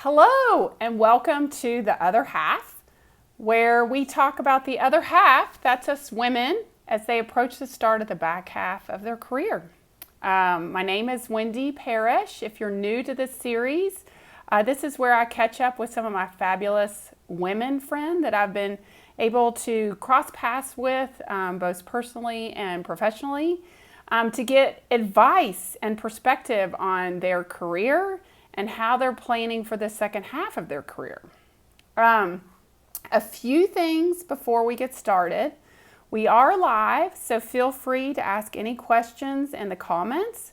Hello, and welcome to The Other Half, where we talk about the other half, that's us women, as they approach the start of the back half of their career. My name is Wendy Parrish. If you're new to this series, this is where I catch up with some of my fabulous women friends that I've been able to cross paths with, both personally and professionally, to get advice and perspective on their career and how they're planning for the second half of their career. A few things before we get started. We are live, so feel free to ask any questions in the comments,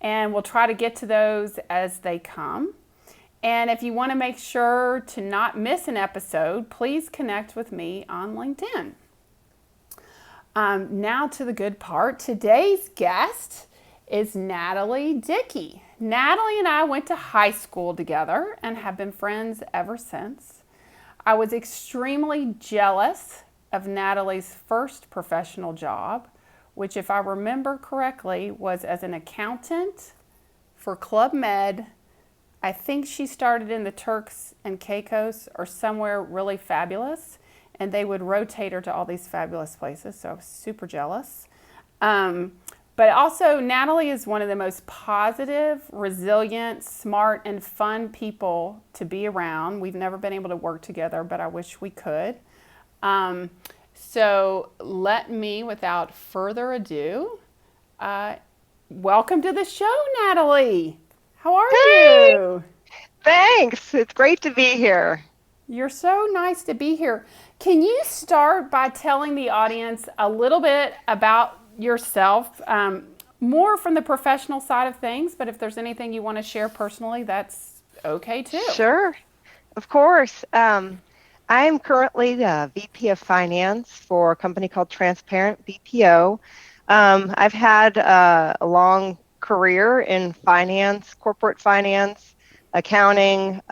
and we'll try to get to those as they come. And if you want to make sure to not miss an episode, please connect with me on LinkedIn. Now to the good part. Today's guest is Natalie Dickey. Natalie and I went to high school together and have been friends ever since. I was extremely jealous of Natalie's first professional job, which, if I remember correctly, was as an accountant for Club Med. I think she started in the Turks and Caicos or somewhere really fabulous, and they would rotate her to all these fabulous places, so I was super jealous. But also, Natalie is one of the most positive, resilient, smart, and fun people to be around. We've never been able to work together, but I wish we could. So let me, without further ado, welcome to the show, Natalie. How are Hey, you? thanks. It's great to be here. You're so nice to be here. Can you start by telling the audience a little bit about yourself, more from the professional side of things, but if there's anything you want to share personally, that's okay too. Sure, of course. I'm currently the VP of Finance for a company called Transparent BPO. I've had a long career in finance, corporate finance, accounting,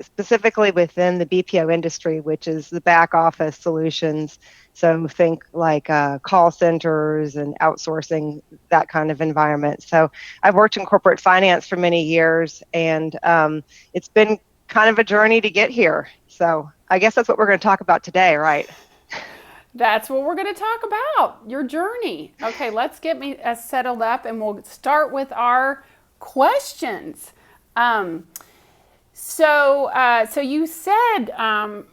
specifically within the BPO industry, which is the back office solutions. So think like call centers and outsourcing, that kind of environment. So I've worked in corporate finance for many years, and it's been kind of a journey to get here. So I guess that's what we're going to talk about today, right? That's what we're going to talk about, your journey. Okay, let's get me settled up and we'll start with our questions. Um, so you said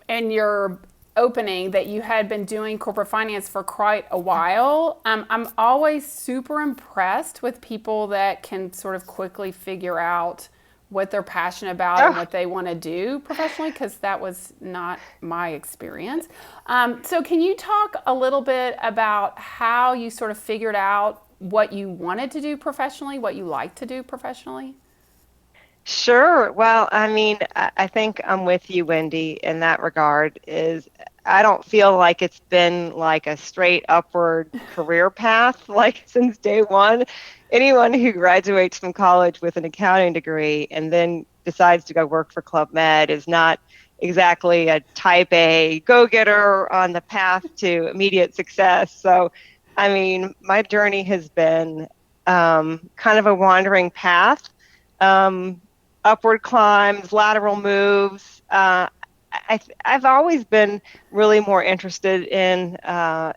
in your opening that you had been doing corporate finance for quite a while. I'm always super impressed with people that can sort of quickly figure out what they're passionate about and Oh, what they want to do professionally, because that was not my experience. So can you talk a little bit about how you sort of figured out what you wanted to do professionally, what you like to do professionally? sure. Well, I mean, I think I'm with you, Wendy, in that regard. Is I don't feel like it's been like a straight upward career path like since day one. Anyone who graduates from college with an accounting degree and then decides to go work for Club Med is not exactly a type A go-getter on the path to immediate success. So, I mean, my journey has been kind of a wandering path. Um, Upward climbs, lateral moves. I've always been really more interested in,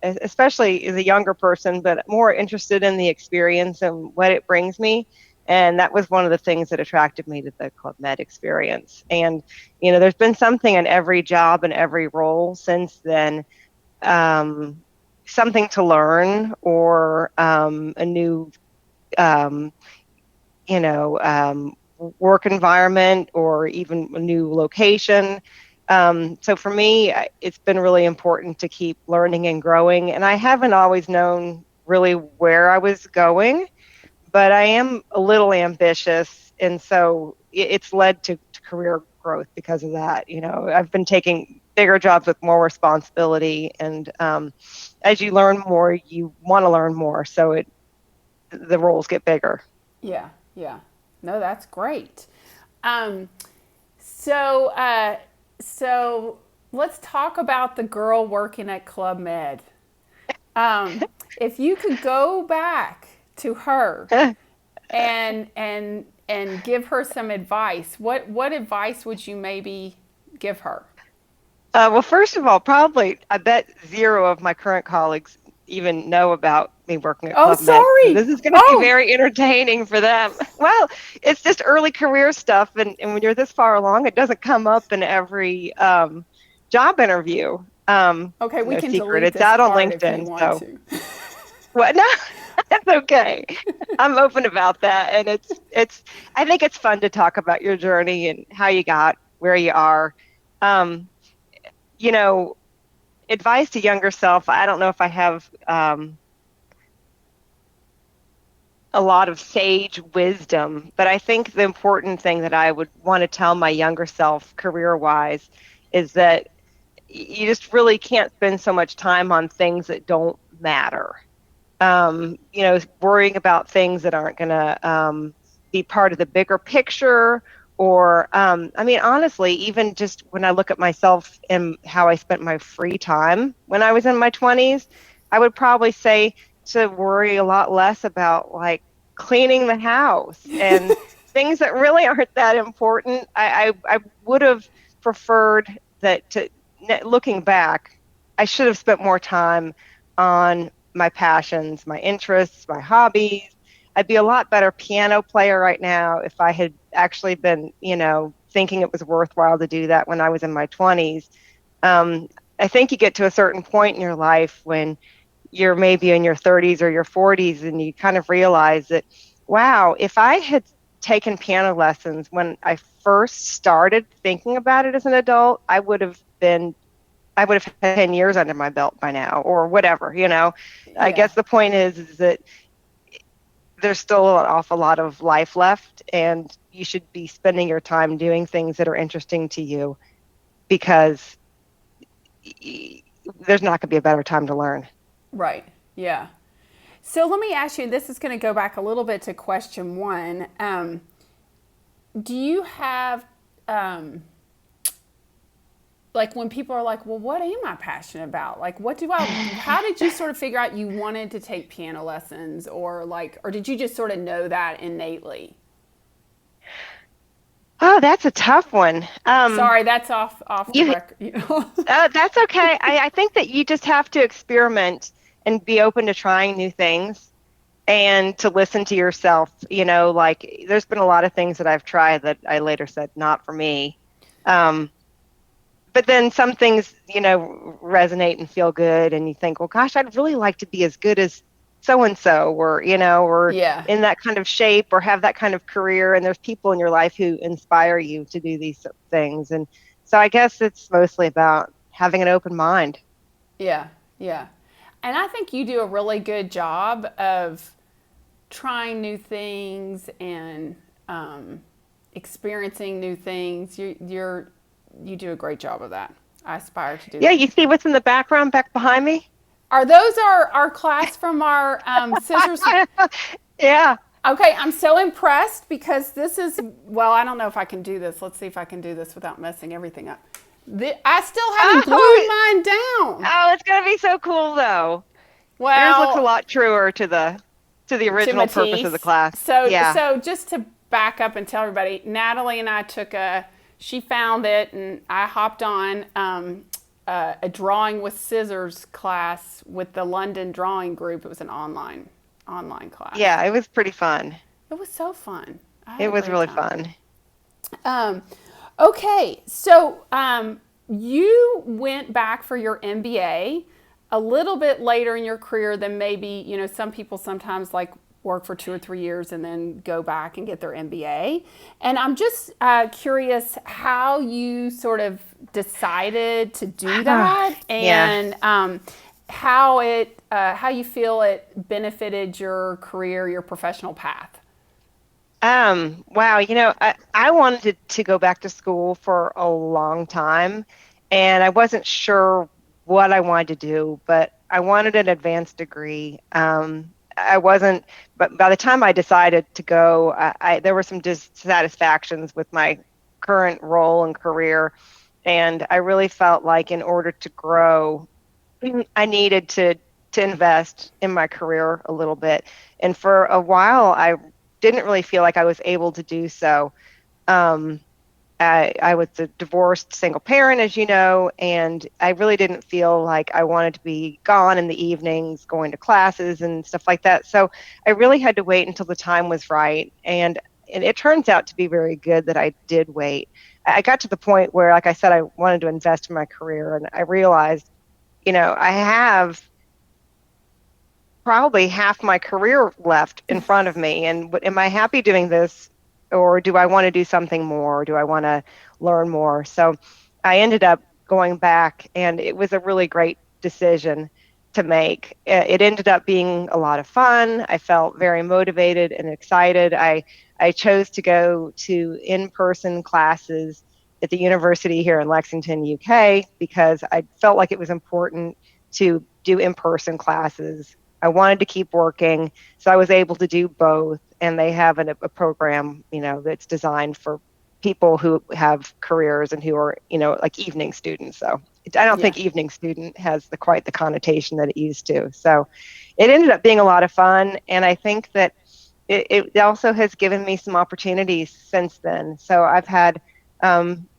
especially as a younger person, but more interested in the experience and what it brings me. And that was one of the things that attracted me to the Club Med experience. And, there's been something in every job and every role since then, um, something to learn or a new um, you know, work environment or even a new location. So for me, it's been really important to keep learning and growing. And I haven't always known really where I was going, but I am a little ambitious. And so it's led to career growth because of that. I've been taking bigger jobs with more responsibility. And as you learn more, you want to learn more. So the roles get bigger. Yeah, yeah. No, that's great. Um, so, uh, so let's talk about the girl working at Club Med. If you could go back to her and and give her some advice, what advice would you maybe give her? Well, first of all, probably I bet zero of my current colleagues even know about me working at Oh, Club Med. So sorry. this is going to be Oh, very entertaining for them. Well, it's just early career stuff, and when you're this far along, it doesn't come up in every job interview. okay, we No can secret. delete It's this out on part if you LinkedIn. want So to. what? No, that's okay. I'm open about that, and it's. I think it's fun to talk about your journey and how you got where you are. Um, you know, advice to younger self, I don't know if I have a lot of sage wisdom, but I think the important thing that I would want to tell my younger self career wise is that you just really can't spend so much time on things that don't matter. Worrying about things that aren't going to be part of the bigger picture. Or, I mean, honestly, even just when I look at myself and how I spent my free time when I was in my 20s, I would probably say to worry a lot less about like cleaning the house and things that really aren't that important. I would have preferred that looking back, I should have spent more time on my passions, my interests, my hobbies. I'd be a lot better piano player right now if I had actually been, thinking it was worthwhile to do that when I was in my 20s. Um, I think you get to a certain point in your life when you're maybe in your 30s or your 40s and you kind of realize that, wow, if I had taken piano lessons when I first started thinking about it as an adult, I would have had 10 years under my belt by now or whatever. I Yeah, guess the point is that there's still an awful lot of life left, and you should be spending your time doing things that are interesting to you because there's not going to be a better time to learn. right. Yeah. So let me ask you, this is going to go back a little bit to question one. Do you have, um, like, when people are like, well, what am I passionate about? Like, how did you sort of figure out you wanted to take piano lessons, or did you just sort of know that innately? Oh, that's a tough one. Sorry, that's off the You, record. You know? that's okay. I think that you just have to experiment and be open to trying new things and to listen to yourself. Like there's been a lot of things that I've tried that I later said not for me. Um, but then some things, resonate and feel good, and you think, well, gosh, I'd really like to be as good as so and so, or Yeah, in that kind of shape, or have that kind of career. And there's people in your life who inspire you to do these things. And so I guess it's mostly about having an open mind. yeah, yeah. And I think you do a really good job of trying new things and experiencing new things. You do a great job of that. I aspire to do Yeah, that. you see what's in the background back behind me? Are those our class from our scissors? Yeah. Okay, I'm so impressed because this is, well, I don't know if I can do this. Let's see if I can do this without messing everything up. I still haven't glued Oh, mine down. oh, it's gonna be so cool though. Yours looks a Well, lot truer to the to original purpose of the Matisse. class. So, Yeah. so just to back up and tell everybody, Natalie and I she found it, and I hopped on a drawing with scissors class with the London Drawing Group. It was an online class. Yeah, it was pretty fun. It was so fun. I had It a was great really time. fun. Um, okay, so you went back for your MBA a little bit later in your career than maybe, some people sometimes like work for 2 or 3 years and then go back and get their MBA. And I'm just curious how you sort of decided to do that Yeah. and how you feel it benefited your career, your professional path. Wow, I wanted to go back to school for a long time, and I wasn't sure what I wanted to do, but I wanted an advanced degree. I wasn't, but by the time I decided to go, there were some dissatisfactions with my current role and career, and I really felt like in order to grow, I needed to invest in my career a little bit. And for a while, I didn't really feel like I was able to do so. Um, I was a divorced single parent, as you know, and I really didn't feel like I wanted to be gone in the evenings, going to classes and stuff like that. So I really had to wait until the time was right. And it turns out to be very good that I did wait. I got to the point where, like I said, I wanted to invest in my career, and I realized, I have probably half my career left in front of me. And am I happy doing this, or do I want to do something more? Or do I want to learn more? So I ended up going back, and it was a really great decision to make. It ended up being a lot of fun. I felt very motivated and excited. I chose to go to in-person classes at the university here in Lexington, UK, because I felt like it was important to do in-person classes. I wanted to keep working, so I was able to do both. And they have a program, that's designed for people who have careers and who are, like evening students. So I don't Yeah. think evening student has quite the connotation that it used to. So it ended up being a lot of fun, and I think that it also has given me some opportunities since then. So I've had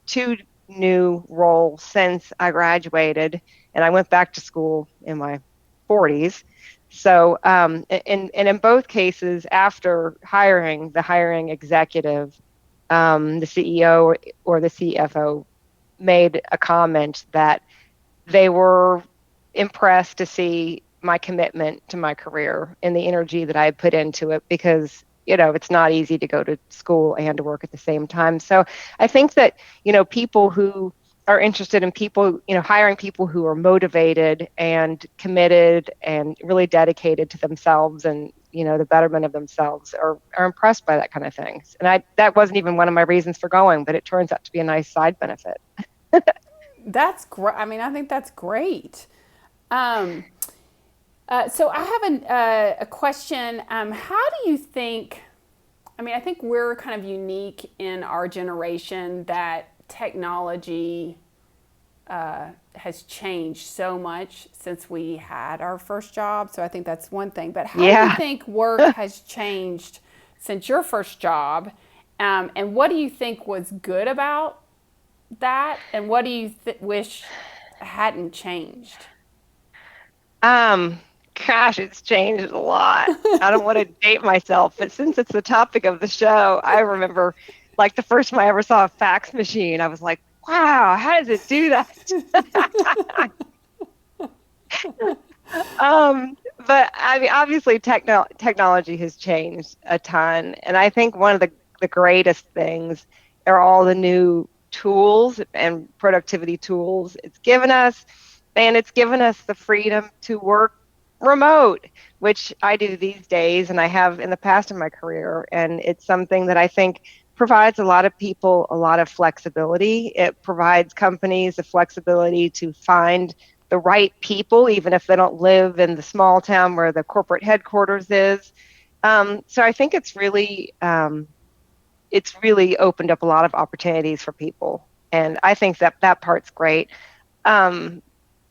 two new roles since I graduated, and I went back to school in my 40s. So, and in both cases, after the hiring executive, the CEO or the CFO made a comment that they were impressed to see my commitment to my career and the energy that I put into it, because it's not easy to go to school and to work at the same time. So I think that people who are interested in people, hiring people who are motivated and committed and really dedicated to themselves and the betterment of themselves are impressed by that kind of things. And that wasn't even one of my reasons for going, but it turns out to be a nice side benefit. That's great. I mean, I think that's great. Um, so I have a question. How do you think? I mean, I think we're kind of unique in our generation that technology has changed so much since we had our first job. So I think that's one thing. But how do you Yeah. think work has changed since your first job? And what do you think was good about that? And what do you wish hadn't changed? Um, Gosh, it's changed a lot. I don't want to date myself, but since it's the topic of the show, I remember like the first time I ever saw a fax machine, I was like, wow, how does it do that? But I mean, obviously, technology has changed a ton, and I think one of the greatest things are all the new tools and productivity tools it's given us, and it's given us the freedom to work remote, which I do these days, and I have in the past in my career, and it's something that I think provides a lot of people a lot of flexibility. It provides companies the flexibility to find the right people, even if they don't live in the small town where the corporate headquarters is. So I think it's really opened up a lot of opportunities for people, and I think that that part's great. Um,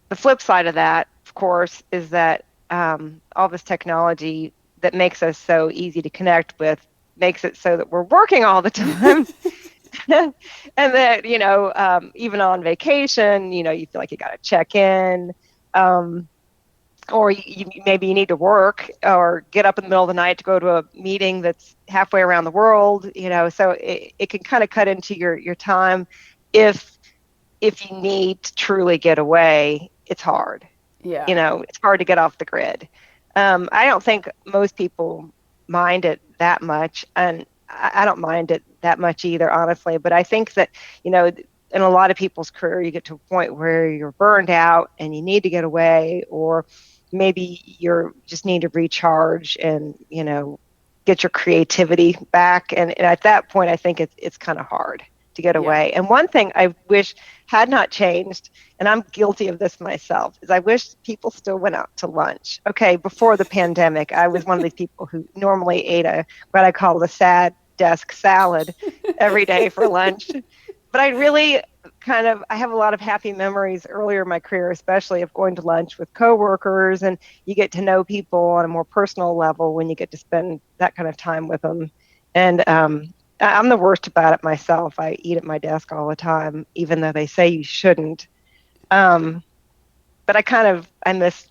the flip side of that, of course, is that all this technology that makes us so easy to connect with makes it so that we're working all the time. And that even on vacation, you feel like you got to check in, um, or maybe you need to work or get up in the middle of the night to go to a meeting that's halfway around the world. So it can kind of cut into your time. If you need to truly get away, it's hard. Yeah. It's hard to get off the grid. I don't think most people mind it that much, and I don't mind it that much either, honestly. But I think that, in a lot of people's career, you get to a point where you're burned out and you need to get away, or maybe you're just need to recharge and, get your creativity back. And at that point, I think it's kind of hard to get Yeah. away. And one thing I wish had not changed, and I'm guilty of this myself, is I wish people still went out to lunch. Okay, before the pandemic, I was one of these people who normally ate what I call a sad desk salad every day for lunch. But I have a lot of happy memories earlier in my career, especially of going to lunch with coworkers, and you get to know people on a more personal level when you get to spend that kind of time with them. And I'm the worst about it myself. I eat at my desk all the time, even though they say you shouldn't. Um, but I miss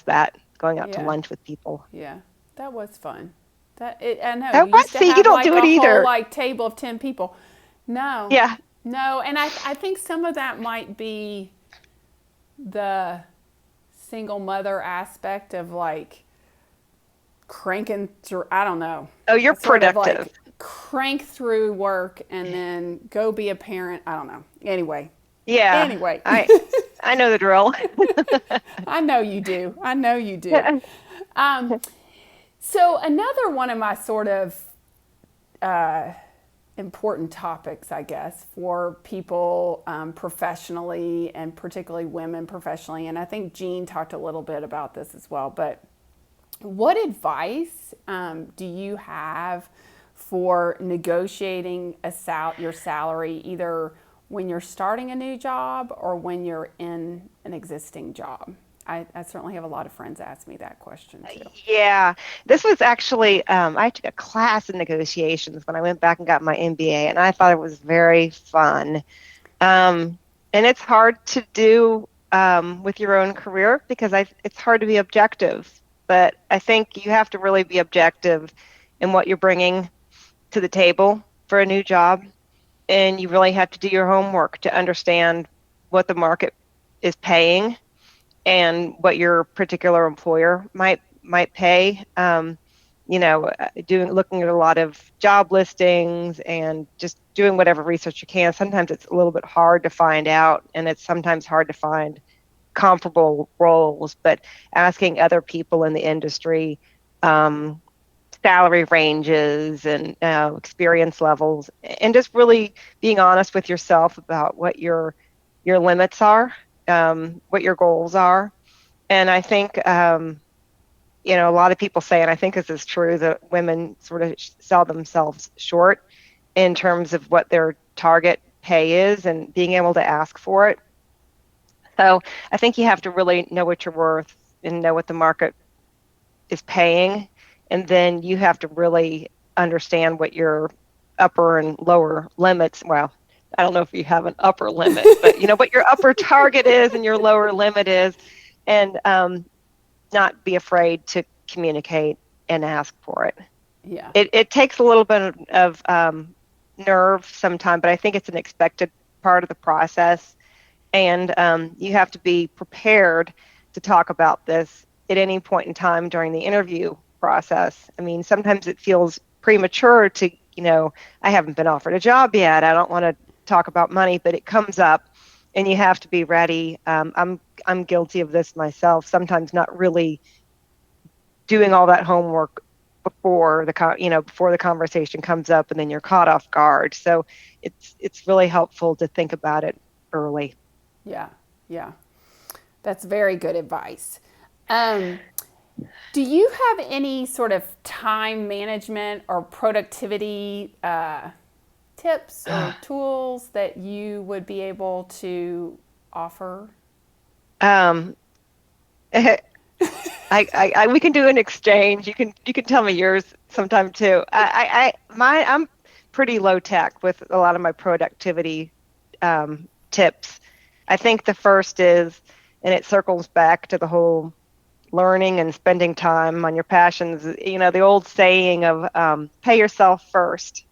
that going out to Yeah. lunch with people. Yeah. That was fun. I know That you was used to see, you have don't like do it a whole either. like table of 10 people. No. Yeah. No, and I think some of that might be the single mother aspect of like cranking through, I don't know. Oh, you're I sort of productive. like crank through work and then go be a parent. I don't know. Anyway. Yeah, Anyway. I know the drill. I know you do. I know you do. Um, so another one of my sort of important topics, I guess, for people professionally and particularly women professionally. And I think Jean talked a little bit about this as well. But what advice do you have for negotiating your salary either when you're starting a new job or when you're in an existing job? I certainly have a lot of friends ask me that question too. Yeah, this was actually, I took a class in negotiations when I went back and got my MBA, and I thought it was very fun. And it's hard to do with your own career because it's hard to be objective. But I think you have to really be objective in what you're bringing to the table for a new job. And you really have to do your homework to understand what the market is paying and what your particular employer might pay. Doing looking at a lot of job listings and just doing whatever research you can. Sometimes it's a little bit hard to find out, and it's sometimes hard to find comparable roles. But asking other people in the industry, um, salary ranges and experience levels, and just really being honest with yourself about what your limits are, what your goals are. And I think, a lot of people say, and I think this is true, that women sort of sell themselves short in terms of what their target pay is and being able to ask for it. So I think you have to really know what you're worth and know what the market is paying. And then you have to really understand what your upper and lower limits, well, I don't know if you have an upper limit, but what your upper target is and your lower limit is, and not be afraid to communicate and ask for it. Yeah. It takes a little bit of nerve sometimes, but I think it's an expected part of the process. And you have to be prepared to talk about this at any point in time during the interview process. I mean, sometimes it feels premature to, I haven't been offered a job yet. I don't want to talk about money, but it comes up and you have to be ready. I'm guilty of this myself, sometimes not really doing all that homework before the conversation comes up and then you're caught off guard. So it's really helpful to think about it early. Yeah. Yeah. That's very good advice. Um, do you have any sort of time management or productivity tips or tools that you would be able to offer? Um, we can do an exchange. You can tell me yours sometime too. I'm pretty low tech with a lot of my productivity tips. I think the first is, and it circles back to the whole learning and spending time on your passions. The old saying of pay yourself first.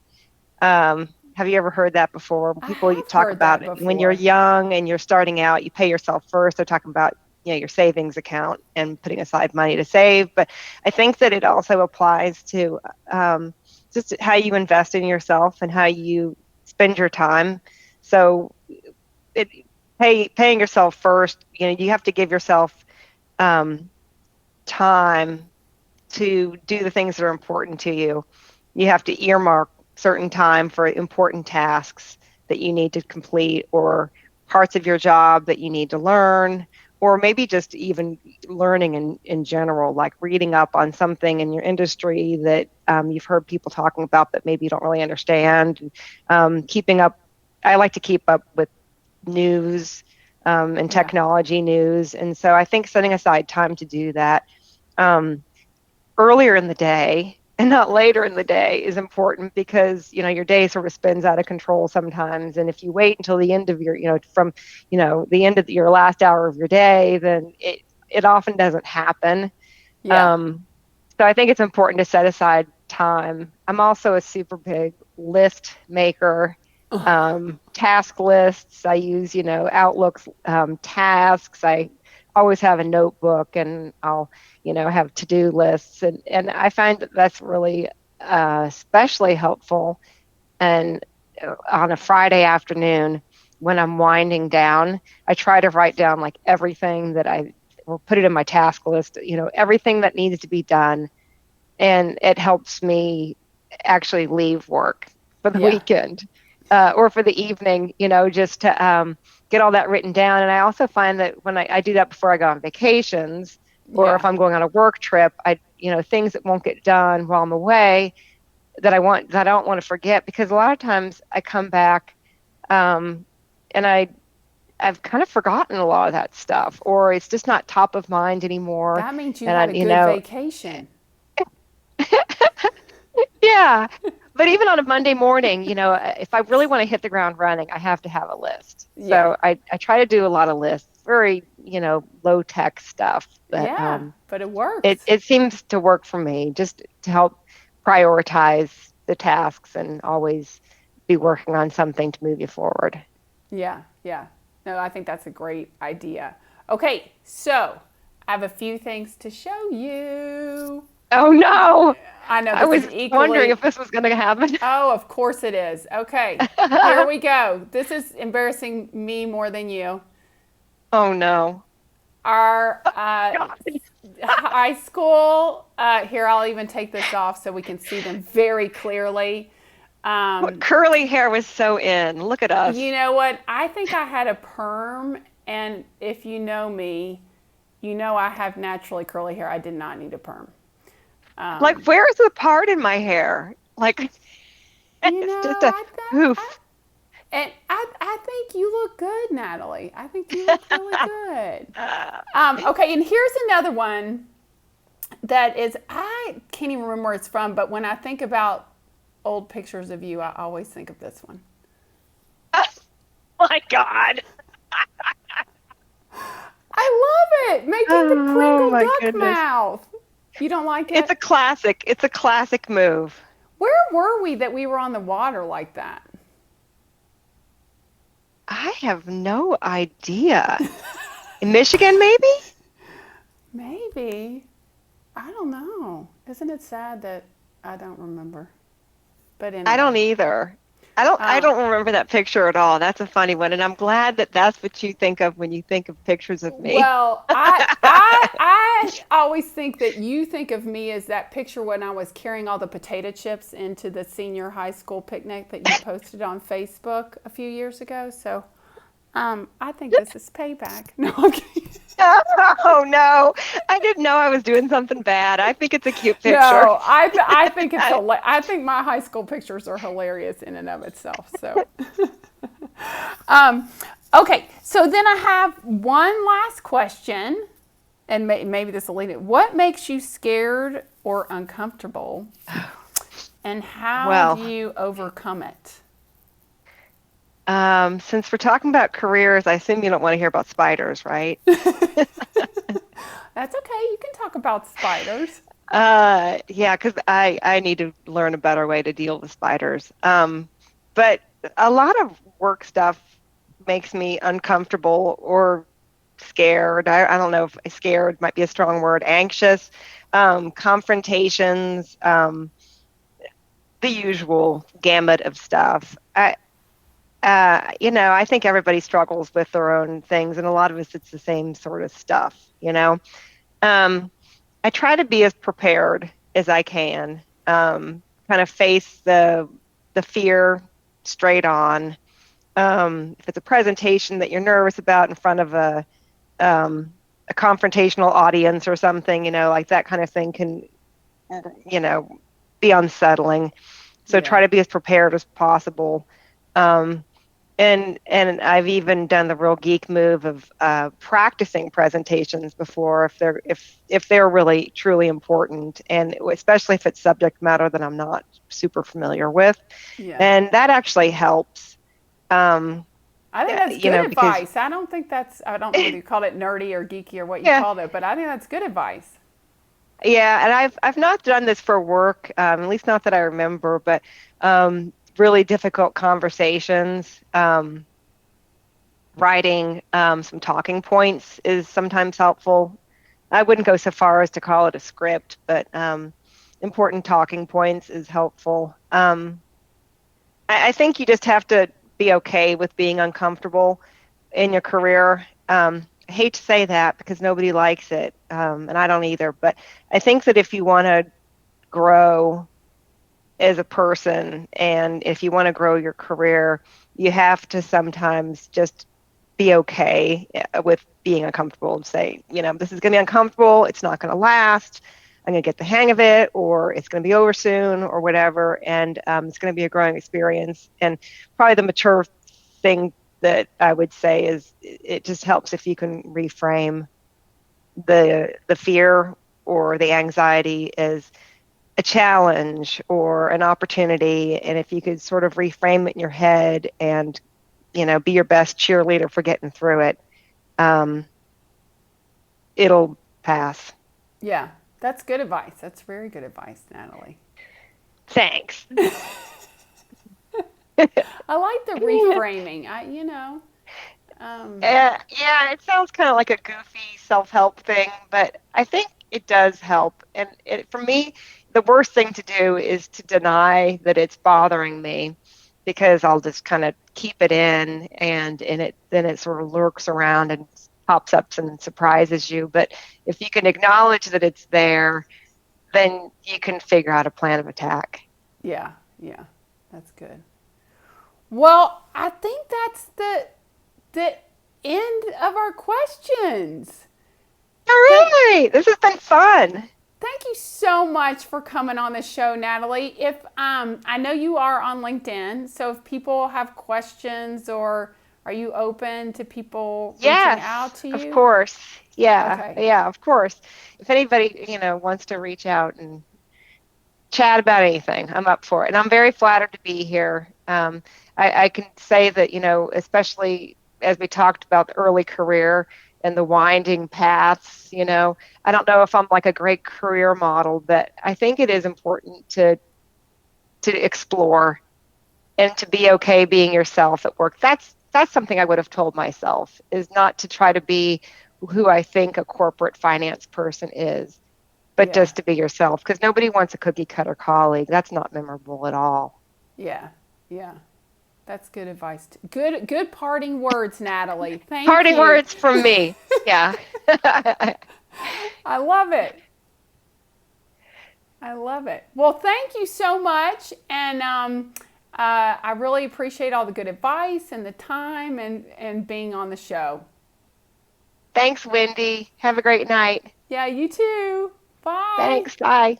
Have you ever heard that before? I People have talk heard about that it when you're before. young and you're starting out, you pay yourself first. They're talking about your savings account and putting aside money to save. But I think that it also applies to just how you invest in yourself and how you spend your time. So it paying yourself first. You have to give yourself um, time to do the things that are important to you. You have to earmark certain time for important tasks that you need to complete or parts of your job that you need to learn, or maybe just even learning in general, like reading up on something in your industry that you've heard people talking about that maybe you don't really understand. Keeping up, I like to keep up with news and Yeah. technology news. And so I think setting aside time to do that. Um, Earlier in the day. and not later in the day is important because, your day sort of spins out of control sometimes. And if you wait until the end of your, from, the end of your last hour of your day, then it often doesn't happen. Yeah. Um, so I think it's important to set aside time. I'm also a super big list maker, task lists. I use, Outlook's tasks. I always have a notebook and I'll, have to-do lists. And I find that that's really especially helpful. And on a Friday afternoon, when I'm winding down, I try to write down like everything that I will put it in my task list, everything that needs to be done. And it helps me actually leave work for the Yeah. weekend or for the evening, just to get all that written down. And I also find that when I do that before I go on vacations, or if Yeah. I'm going on a work trip, things that won't get done while I'm away that I don't want to forget, because a lot of times I come back um, and I've kind of forgotten a lot of that stuff, or it's just not top of mind anymore. That means you And had a good vacation. yeah. But even on a Monday morning, if I really want to hit the ground running, I have to have a list. Yeah. So I try to do a lot of lists, very, low tech stuff, but Yeah. But it it, works. it seems to work for me just to help prioritize the tasks and always be working on something to move you forward. Yeah. Yeah. No, I think that's a great idea. Okay. So I have a few things to show you. Oh no, I know I this was is wondering equally. if this was going to happen. Oh, of course it is. Okay. Here we go. This is embarrassing me more than you. Oh no. Our God. high school, here, I'll even take this off so we can see them very clearly. What Um, curly hair was so in. Look at you us. know what? I think I had a perm, and if you know me, you know I have naturally curly hair. I did not need a perm. Like, Um, where's the part in my hair? Like, you it's just know, a poof. and I think you look good, Natalie. I think you look really good. Okay, and here's another one that is, I can't even remember where it's from, but when I think about old pictures of you, I always think of this one. My God. I love it, making the Oh Pringle my duck goodness. mouth. You don't like It's it? a classic. It's a classic move. Where were we that we were on the water like that? I have no idea. In Michigan, maybe? Maybe. I don't know. Isn't it sad that I don't remember? But I don't anyway. either. I Um, don't remember that picture at all. That's a funny one. And I'm glad that that's what you think of when you think of pictures of me. Well, I always think that you think of me as that picture when I was carrying all the potato chips into the senior high school picnic that you posted on Facebook a few years ago. So, I think this is payback. No, I'm kidding. Oh no. I didn't know I was doing something bad. I think it's a cute picture. No, I think it's I think my high school pictures are hilarious in and of itself. So, um, okay. So then I have one last question, and maybe this will lead it. What makes you scared or uncomfortable, and how do Well, you overcome it? since we're talking about careers, I assume you don't want to hear about spiders, right? That's okay. You can talk about spiders. Yeah, because I need to learn a better way to deal with spiders. But a lot of work stuff makes me uncomfortable or scared. I don't know if scared might be a strong word. Anxious, confrontations, the usual gamut of stuff. I think everybody struggles with their own things, and a lot of us, it's the same sort of stuff. Um, I try to be as prepared as I can, kind of face the fear straight on. If it's a presentation that you're nervous about in front of a confrontational audience or something, like that kind of thing can, you know, be unsettling. So Yeah. try to be as prepared as possible. Um, And I've even done the real geek move of practicing presentations before if they're really truly important, and especially if it's subject matter that I'm not super familiar with, Yeah. and that actually helps. Um, I think that's you good know, because advice. I don't think that's, I don't know whether you called it nerdy or geeky or what you yeah, called it, but I think that's good advice. yeah, and I've not done this for work, at least not that I remember, but really difficult conversations. Writing some talking points is sometimes helpful. I wouldn't go so far as to call it a script, but important talking points is helpful. I think you just have to be okay with being uncomfortable in your career. I hate to say that because nobody likes it, and I don't either. But I think that if you want to grow as a person and if you want to grow your career, you have to sometimes just be okay with being uncomfortable and say, this is going to be uncomfortable. It's not going to last. I'm going to get the hang of it, or it's going to be over soon, or whatever. And it's going to be a growing experience. And probably the mature thing that I would say is it just helps if you can reframe the fear or the anxiety as a challenge or an opportunity. And if you could sort of reframe it in your head and, be your best cheerleader for getting through it, um, it'll pass. Yeah, that's good advice. That's very good advice, Natalie. Thanks. I like the reframing. Um, Yeah, it sounds kind of like a goofy self-help thing, but I think it does help. And for me, the worst thing to do is to deny that it's bothering me because I'll just kind of keep it in and then it sort of lurks around and pops up and surprises you. But if you can acknowledge that it's there, then you can figure out a plan of attack. yeah, yeah, that's good. Well, I think that's the end of our questions. All Thank right, this has been fun. Thank you so much for coming on the show, Natalie. If I know you are on LinkedIn, so if people have questions or are you open to people reaching Yes, out to of you? course. Yeah, Okay. yeah, of course. If anybody, wants to reach out and chat about anything, I'm up for it. And I'm very flattered to be here. I can say that, especially as we talked about the early career and the winding paths, I don't know if I'm like a great career model, but I think it is important to explore and to be okay being yourself at work. That's something I would have told myself, is not to try to be who I think a corporate finance person is, but Yeah. just to be yourself, because nobody wants a cookie cutter colleague. That's not memorable at all. Yeah. Yeah. That's good advice. Good parting words, Natalie. Thank Parting you. words from me. Yeah. I love it. I love it. Well, thank you so much. And I really appreciate all the good advice and the time and being on the show. Thanks, Wendy. Have a great night. Yeah, you too. Bye. Thanks. Bye.